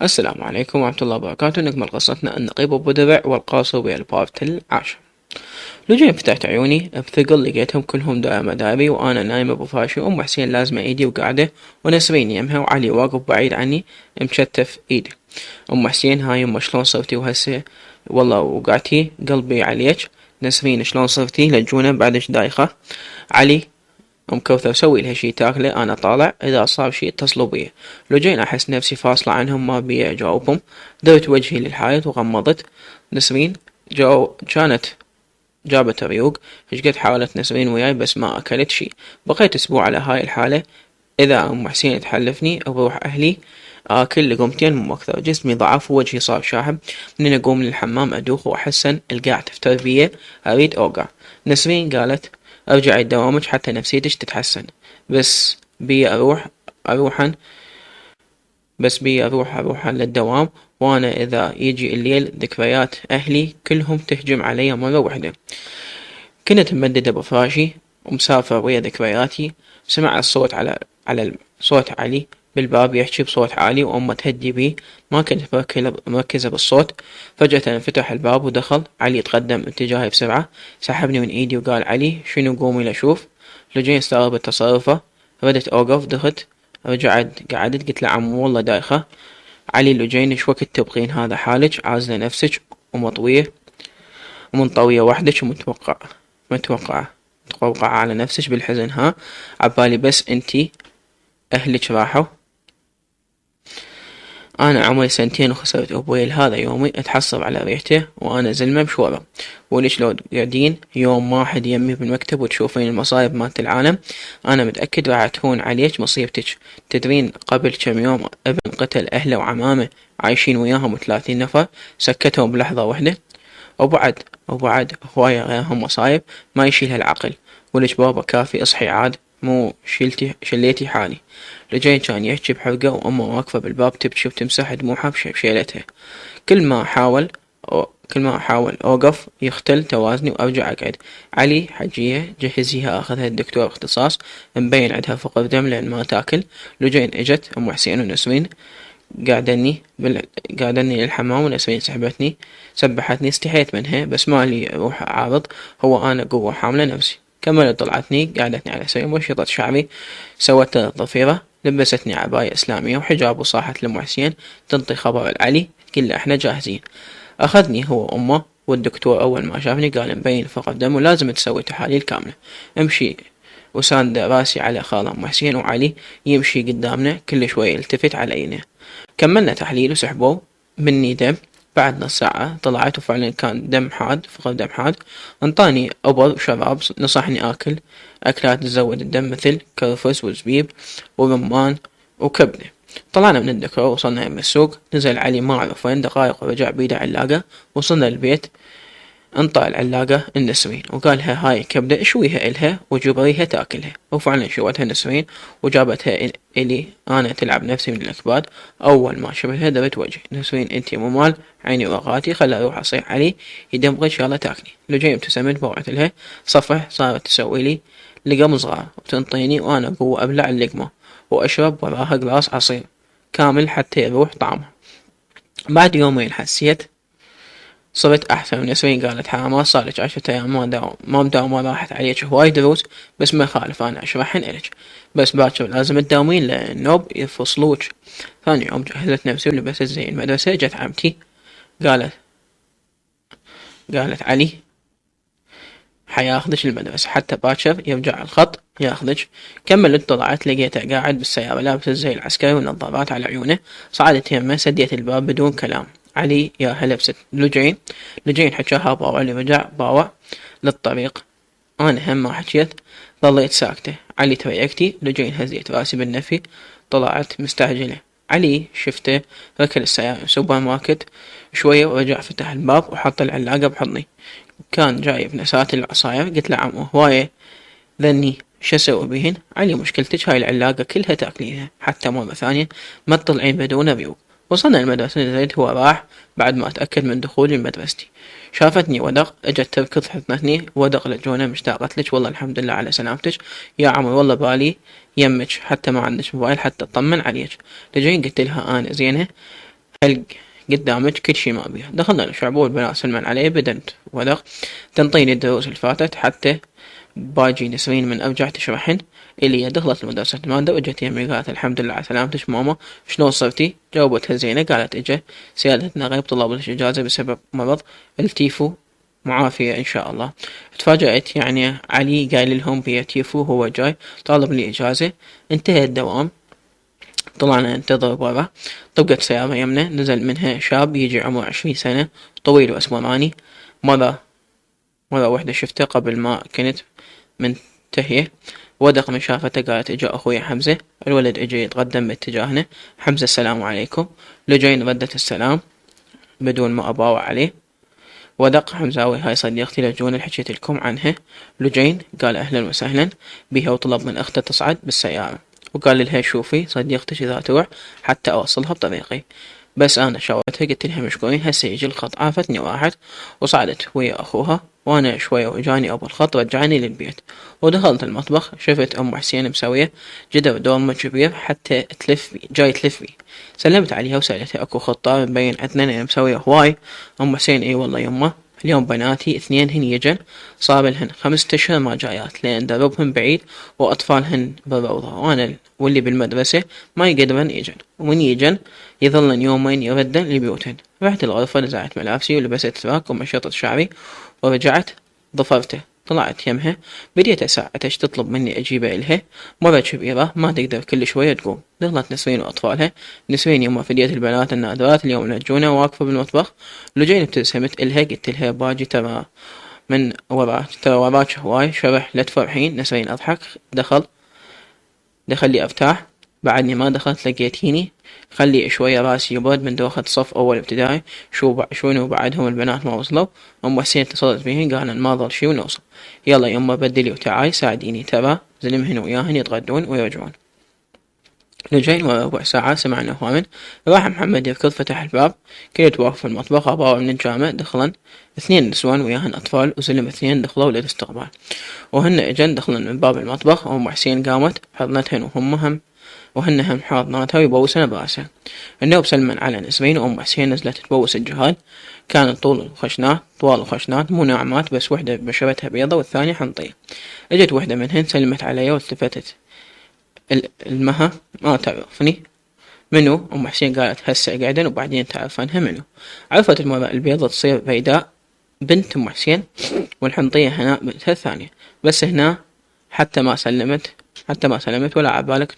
السلام عليكم ورحمة الله وبركاته. نكمل قصتنا النقيب أبو درع والقاصر بالبارت العاشر. لجين فتحت عيوني بثقل لقيتهم كلهم دائما مداري وأنا نايمة بفراشي، وأم حسين لازمة إيدي وقاعدة، ونسرين يمها، وعلي واقف بعيد عني مشتف إيدي. أم حسين هاي يما شلون صرتي وهسه والله وقعتي قلبي عليك. نسرين شلون صرتي لجونة بعدش دايخة. علي أم كوثر سوي لها شي تاكله، أنا طالع إذا صار شي اتصلوا بي. لو جين أحس نفسي فاصلة عنهم ما بي أجاوبهم. درت وجهي للحائط وغمضت. نسرين كانت جابت ريوق. هشقد حاولت نسرين وياي بس ما أكلت شي. بقيت أسبوع على هاي الحالة. إذا أم حسين تحلفني بروح أهلي آكل لقمتين مو أكثر. جسمي ضعف ووجهي صار شاحب. منين أقوم للحمام أدوخ وأحسن القاع تفتر بيه، أريد أوقع. نسرين قالت ارجعي دوامك حتى نفسيتك تتحسن. بس بي اروحا بس بي اروحا للدوام، وانا اذا يجي الليل ذكريات اهلي كلهم تهجم علي مرة واحدة. كنت ممددة بفراشي ومسافر ويا ذكرياتي. سمع الصوت على صوت علي بالباب يحكي بصوت عالي، وأمه تهدي بي. ما كنت مركزة بالصوت. فجأة انفتح الباب ودخل علي. يتقدم اتجاهي بسرعة، سحبني من ايدي وقال علي شنو قومي لشوف. لجين استغربت تصرفه. ردت اوقف. دخت قعدت قلت له عمو والله دايخة. علي لجين ايش وقت تبقين هذا حالك، عازلة نفسك ومطوية ومنطوية وحدك متوقعة على نفسك بالحزن. ها عبالي بس انتي اهلك راحوا. انا عمري سنتين وخسرت ابوي، هذا يومي اتحصر على ريحته وانا زلمة بشوره. وليش لو قاعدين يوم واحد يمي بالمكتب وتشوفين المصايب مالت العالم، انا متأكد راح تهون عليك مصيبتك. تدرين قبل كم يوم ابن قتل اهله وعمامه عايشين وياهم 30 نفر، سكتهم بلحظة واحدة. وبعد هواية غيرهم مصايب ما يشيلها العقل. ولك بابا كافي اصحي عاد، مو شليتي حالي. لجين كان يحكي بحرقة وأمه واقفة بالباب تبكي وتمسح دموعها بشيلتها. كل ما أحاول أوقف يختل توازني وأرجع أقعد. علي حجية جهزيها أخذها الدكتور اختصاص، مبين عندها فقر دم لأن ما تاكل. لجين اجت أم حسين ونسرين قعدني للحمام، ونسرين سبحتني. استحيت منها بس مالي روح أعارض، هو أنا قوة حاملة نفسي. كملت طلعتني قعدتني على سرير وشطت شعري، سوت ضفيرة، لبستني عباية إسلامية وحجاب، وصاحت لأم حسين تنطي خبر العلي كله احنا جاهزين. أخذني هو وأمه والدكتور. أول ما شافني قال مبين فقر دم ولازم تسوي تحاليل كاملة. امشي. وساند راسي على خالة أم حسين، وعلي يمشي قدامنا كل شوي يلتفت علينا. كملنا تحليل وسحبوا مني دم. بعد نص ساعة طلعت وفعلا كان دم حاد، فقر دم حاد. انطاني أبر وشراب، نصحني آكل أكلات تزود الدم مثل كرفس وزبيب ورمان وكبدة. طلعنا من الدكتور وصلنا يم السوق. نزل علي ما أعرف وين، دقايق ورجع بيده علاقة. وصلنا البيت انطى العلاقة النسرين وقالها هاي كبدة اشويها إلها وجبريها تاكلها. وفعلا شوتها نسرين وجابتها إلي أنا تلعب نفسي من الأكباد. أول ما شفتها درت وجهي. نسرين انتي مو مال عيني وغاتي، خلى أروح أصيح علي يدمغش يلا تاكلي. لو جاي ابتسمت بوعت لها صفح. صارت تسوي لي لقم صغار وتنطيني، وأنا قوة أبلع اللقمة وأشرب وراها قلاص عصير كامل حتى يروح طعمه. بعد يومين حسيت صرت أحسن. ونسرين قالت حرام صارلك 10 أيام ما مداومة، راحت عليك هواي دروس، بس ما يخالف أنا أشرحن إلك. بس باكر لازم تداومين لأن النوب يفصلوك. ثاني يوم جهزت نفسي ولبست زي المدرسة. جت عمتي قالت علي حياخذك المدرسة حتى باكر يرجع الخط ياخذك. كملت طلعت لقيته قاعد بالسيارة لابس الزي العسكري والنظارات على عيونه. صعدت يمه سديت الباب بدون كلام. علي يا هلا بست لجين حكاها باوع اللي رجع باوع للطريق. انا هم ما حكيت، ظليت ساكتة. علي تريقتي. لجين هزيت راسي بالنفي. طلعت مستعجلة. علي شفته ركل السيارة سوبر ماركت شوية ورجع فتح الباب وحط العلاقة بحضني. كان جايب نسات العصاير. قلت له عمو هواية ذني شو اسوي بيهن؟ علي مشكلتك هاي العلاقة كلها تاكلينها حتى مرة ثانية ما تطلعين بدون ريوق. وصلنا المدرسة. نزلت هو راح بعد ما اتأكد من دخولي لمدرستي. شافتني ودق اجت تركض حضنتني. ودق لجونة مشتاقت لك والله الحمد لله على سلامتك يا عمي، والله بالي يمك حتى ما عندك موبايل حتى اطمن عليك. لجين قلت لها انا زينة حلق قدامك كل شي ما بيها. دخلنا الشعب البنات سلمان عليه بدنت ودق تنطيني الدروس اللي فاتت حتى باجي نسرين من أرجع تشرحن إلي. دخلت المدرسة المادة وجت يمي قالت الحمد لله على سلامتك ماما شلون صرتي؟ جاوبتها زينة قالت إجا سيادتنا غيب طلاب الإجازة بسبب مرض التيفو معافية إن شاء الله. تفاجأت يعني علي قايل لهم بيا تيفو هو جاي طالب لي إجازة. انتهى الدوام طلعنا ننتظر برا. طبقت سيارة يمنا نزل منها شاب يجي عمره 20 سنة طويل وأسمراني. مرة واحدة شفته قبل ما كنت منتهية ودق من شافته قالت اجا اخوي حمزة. الولد اجا يتقدم باتجاهنا. حمزة السلام عليكم. لجين ردت السلام بدون ما اباوع عليه. ودق حمزاوي هاي صديقتي لجون اللي حكيت لكم عنها. لجين قال اهلا وسهلا بها وطلب من اخته تصعد بالسيارة وقال لها شوفي صديقتك اذا تروح حتى اوصلها بطريقي. بس انا شاورتها قلت لها مشكورين هسه يجي الخط. عافتني وراحت وصعدت ويا اخوها وانا شوية وجاني ابو الخط رجعني للبيت. ودخلت المطبخ شفت ام حسين مسوية جدر دورمة كبير حتى جاي تلف بي. سلمت عليها وسألتها اكو خطة مبين عندنا انا مسوية هواي. ام حسين اي والله يمه اليوم بناتي اثنين هن يجن صار لهن 5 اشهر ما جايات لان دربهم بعيد واطفالهن بالروضة وانا واللي بالمدرسة ما يقدرن يجن ومن يجن يظلن يومين يردن لبيوتهن. رحت الغرفة نزعت ملابسي ولبست تراك ومشطت شعري ورجعت ضفرته. طلعت يمها بديت اساعدها تطلب مني اجيبه الها. مرة كبيرة ما تقدر كل شوية تقوم. دخلت نسرين واطفالها. نسرين يما فديت البنات النادرات اليوم لجونا واقفة بالمطبخ. لجين ابتسمت الها قلت لها باجي ترى من وراك هواي شرح لا تفرحين. نسرين اضحك. دخل لي افتح. بعدني ما دخلت لقيتيني خلي شوية راسي يبرد من دوخة صف أول ابتدائي. شونو بعدهم البنات ما وصلوا. أم حسين اتصلت بيهن قالن ما ظل شي ونوصل. يلا يما بدلي وتعاي ساعديني ترى زلمهن وياهن يتغدون ويرجعون. لجين ورا ربع ساعة سمعنا هوامن. راح محمد يركض فتح الباب. كنت واقف في المطبخ أباوع من الجامع. دخلن 2 نسوان وياهن أطفال وزلم 2 دخلوا للاستقبال وهن اجن دخلن من باب المطبخ. أم حسين قامت حضنتهن وهن هم حاضناتها ويبوسن براسها. النوب سلمن على نسرين وأم حسين نزلت تبوس الجهال. كانت طوال الخشنات مو ناعمات بس وحدة بشرتها بيضة والثانية حنطية. اجت وحدة منهن سلمت علي والتفتت المها ما تعرفني منو. أم حسين قالت هسه قاعدين وبعدين تعرفنها منو. عرفت المرأة البيضة تصير بيداء بنت أم حسين والحنطية هنا بنتها الثانية. بس هنا حتى ما سلمت ولا عبالك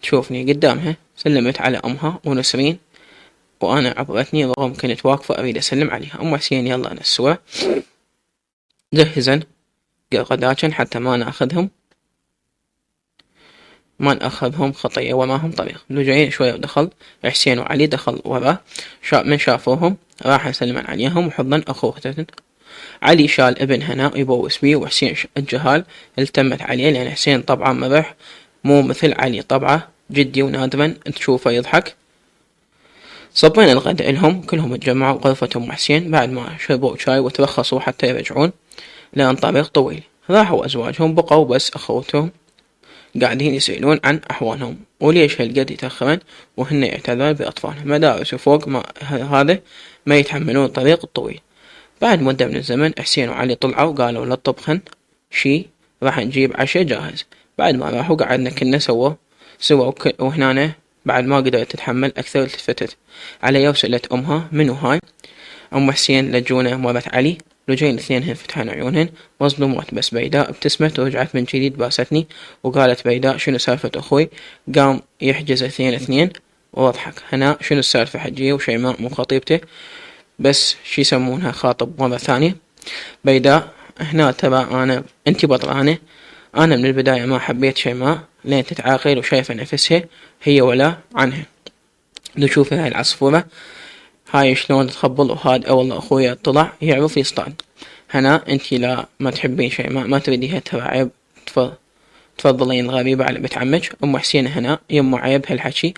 تشوفني قدامها. سلمت على أمها ونسرين وأنا عبرتني رغم كنت واقفة أريد أسلم عليها. أم حسين يلا نسوا جهزن غداكن حتى ما نأخذهم خطية وما هم طريق. لجين شوية ودخل حسين وعلي دخل وراه. من شافوهم راح يسلم عليهم وحضن أخوته. علي شال ابن هناء يبوس بيه وحسين الجهال التمت عليه لأن حسين طبعا مرح مو مثل علي طبعه جدي ونادرا تشوفه يضحك. صبينا الغداء لهم كلهم اتجمعوا غرفة أم حسين بعد ما شربوا شاي وترخصوا حتى يرجعون لأن طريق طويل. راحوا أزواجهم بقوا بس أخوتهم قاعدين يسألون عن أحوالهم وليش هالقد يتأخرن وهن يعتذرون بأطفالهم. مدارس وفوق ما هذا ما يتحملون الطريق الطويل. بعد مدة من الزمن حسين وعلي طلعوا قالوا لا طبخن شي راح نجيب عشاء جاهز. بعد ما راحوا قعدنا كنا سوا وهنا بعد ما قدرت تتحمل أكثر التفتت علي وسألت أمها منو هاي. أم حسين لجونا مرت علي. لجين 2 فتحن عيونهن مظلومات بس بيداء ابتسمت ورجعت من جديد باستني وقالت بيداء شنو سالفة أخوي قام يحجز 2 واضحك. هنا شنو السالفة حجية وشيماء مو خطيبته بس شي يسمونها خاطب مرة ثانية. بيداء هنا ترى انتي بطرانة. أنا من البداية ما حبيت شيماء لين تتعاقل وشايفة نفسها هي ولا عنها. نشوف هاي العصفورة هاي شلون تخبل وهاد والله أخويا طلع يعرف يصطاد. هنا انتي لا ما تحبين شيماء ما تريديها ترى عيب تفضلين الغريبة على بنت عمك. أم حسين هنا يمو عيب هالحكي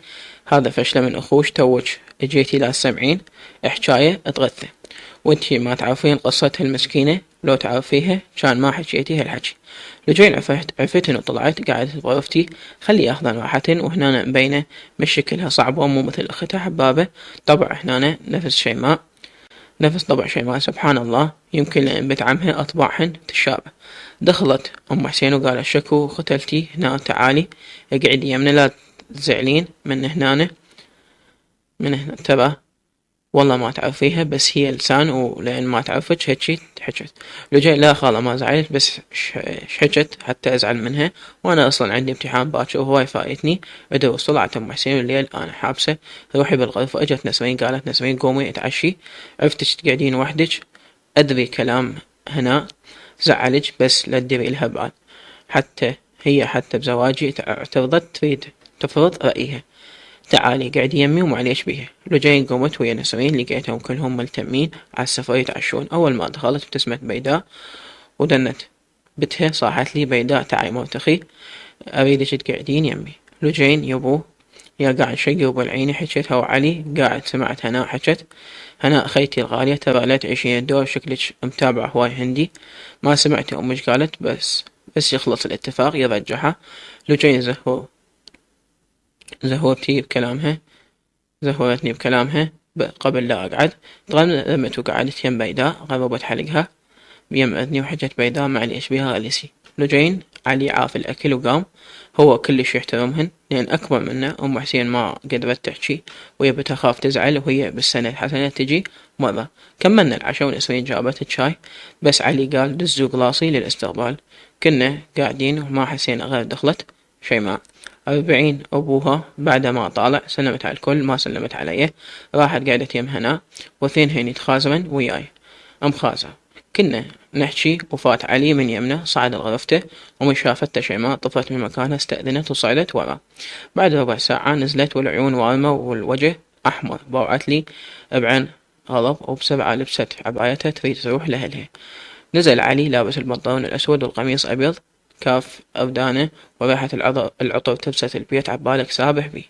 هذا فشلة من أخوش توج اجيتي لا سمعين حكاية اتغثى وانتي ما تعرفين قصتها المسكينة ولو تعرفيها كان ما حكيتي هالحكي. لجين عرفت انه طلعت قاعدة بغرفتي خلي اخذن راحة، وهنا مبينة مش شكلها صعبة ومو مثل اختها حبابة. طبع هنا نفس طبع شيماء سبحان الله، يمكن لان بنت عمها اطباعهن تشابه. دخلت ام حسين وقالت شكو ختلتي هنا تعالي اقعدي يمنا لا تزعلين من هنا تبع والله ما تعرفيها بس هي لسان، ولأن ما تعرفك هيك حكت. لجين لا خالة ما زعلت بس حكت حتى ازعل منها، وانا اصلا عندي امتحان باكر وهواي فايتني ادرس. طلعت ام حسين الليل انا حابسة روحي بالغرفة. اجت نسرين قالت نسرين قومي اتعشي، عرفتك تقعدين وحدك، ادري كلام هنا زعلك بس لا تدري لها بال. حتى بزواجي اعترضت تريد تفرض رأيها. تعالي قعدي يمي ومعليش بيها. لجين قمت ويا نسرين لقيتهم كلهم ملتمين على السفر يتعشون. أول ما دخلت ابتسمت بيداء ودنت بتها صاحت لي بيداء تعي مرتخي أريدك تقعدين يمي. لجين يبو يا قاعد شقي وبالعيني حكيتها وعلي قاعد. سمعت هناء حكت هناء خيتي الغالية ترى لا تعيشين الدور شكلك متابعة هواي هندي. ما سمعتي أمك قالت بس يخلص الاتفاق يرجعها. لجين زهورتني بكلامها قبل لا أقعد. غمت وقعدت يم بيداء غربت حلقها بيم أذني وحجت بيداء معليش بيها غليسي. لجين علي عاف الأكل وقام، هو كلش يحترمهن لأن أكبر منه. أم حسين ما قدرت تحكي وهي بتخاف تزعل، وهي بالسنة الحسنة تجي مرة. كملنا العشاء ونسرين جابت الشاي بس علي قال دزوا قلاصي للاستقبال. كنا قاعدين وما حسينا غير دخلت شيماء 40 أبوها بعد ما طالع سلمت على الكل ما سلمت علي. راحت قعدت يم هنا واثنين هين يتخازمن وياي. أم خازة كنا نحكي وفات علي من يمنا صعد لغرفته ومن شافته شيماء طفت من مكانها استأذنت وصعدت ورا. بعد ربع ساعة نزلت والعيون وارمة والوجه أحمر. بوعت لي بعين غضب وبسرعة لبست عبايتها تريد تروح لأهلها. نزل علي لابس البنطلون الأسود والقميص أبيض كاف أودانه وريحة العطر تبست البيت عبالك سابح بيه.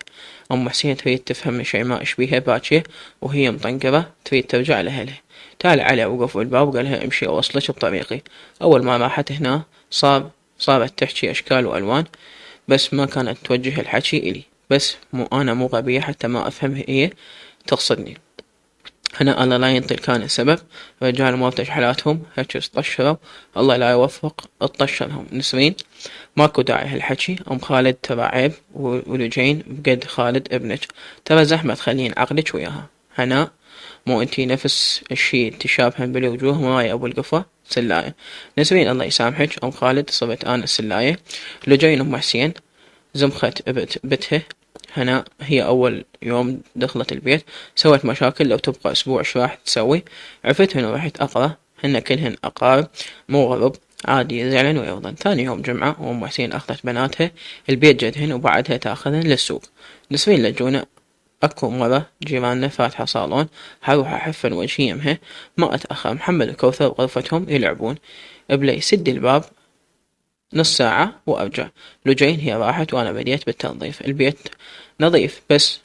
أم حسين تريد تفهم من شيماء ايش بيها باكر وهي مطنقرة تريد ترجع لأهلها. تعال علي وقف بالباب وقالها امشي اوصلك بطريقي. أول ما راحت هنا صارت تحكي أشكال وألوان بس ما كانت توجه الحكي إلي. بس أنا مو غبية حتى ما أفهم هي تقصدني. هنا الله لا ينطي كان السبب. رجال مالتش حالاتهم هيك طشروا الله لا يوفق اطشرهم. نسرين ماكو داعي هالحكي أم خالد ترى عيب ولجين بقد خالد ابنك ترى زحمة تخلين عقلك وياها. هنا مو انتي نفس الشي تشابهن بالوجوه ماي ابو القفة سلاية. نسرين الله يسامحك أم خالد صرت انا السلاية. لجين أم حسين زمخت بتها. هنا هي أول يوم دخلت البيت سوت مشاكل، لو تبقى أسبوع شو راح تسوي؟ عرفت هنا رحت أقرأ هن كلهن أقارب مو غرب عادي يزعلن ويرضن. ثاني يوم جمعة وأم حسين أخذت بناتها البيت جدهن وبعدها تاخذن للسوق. نسرين لجونا أكو مرة جيراننا فاتحة صالون حروح أحفن وجهي يمها ما أتأخر. محمد وكوثر بغرفتهم يلعبون بلي سد الباب نص ساعة وأرجع. لجين هي راحت وأنا بديت بالتنظيف. البيت نظيف بس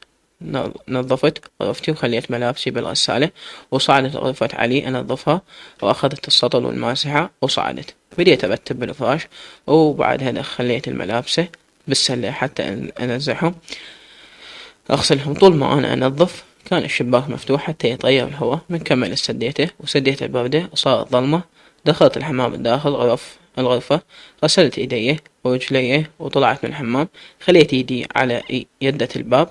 نظفت غرفتي وخليت ملابسي بالغسالة وصعدت غرفة علي أنظفها وأخذت السطل والماسحة وصعدت بديت أرتب بالفراش وبعدها خليت الملابس بالسلة حتى أنزعهم أغسلهم. طول ما أنا أنظف كان الشباك مفتوح حتى يتغير الهواء. من كمل سديته وسديت البردة وصارت ظلمة. دخلت الحمام الداخل الغرفة غسلت ايديه ورجليه وطلعت من الحمام. خليت ايدي على يدة الباب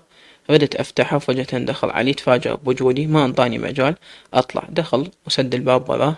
بدت افتحه وفجأة دخل علي تفاجأ بوجودي ما انطاني مجال اطلع. دخل وسد الباب وراه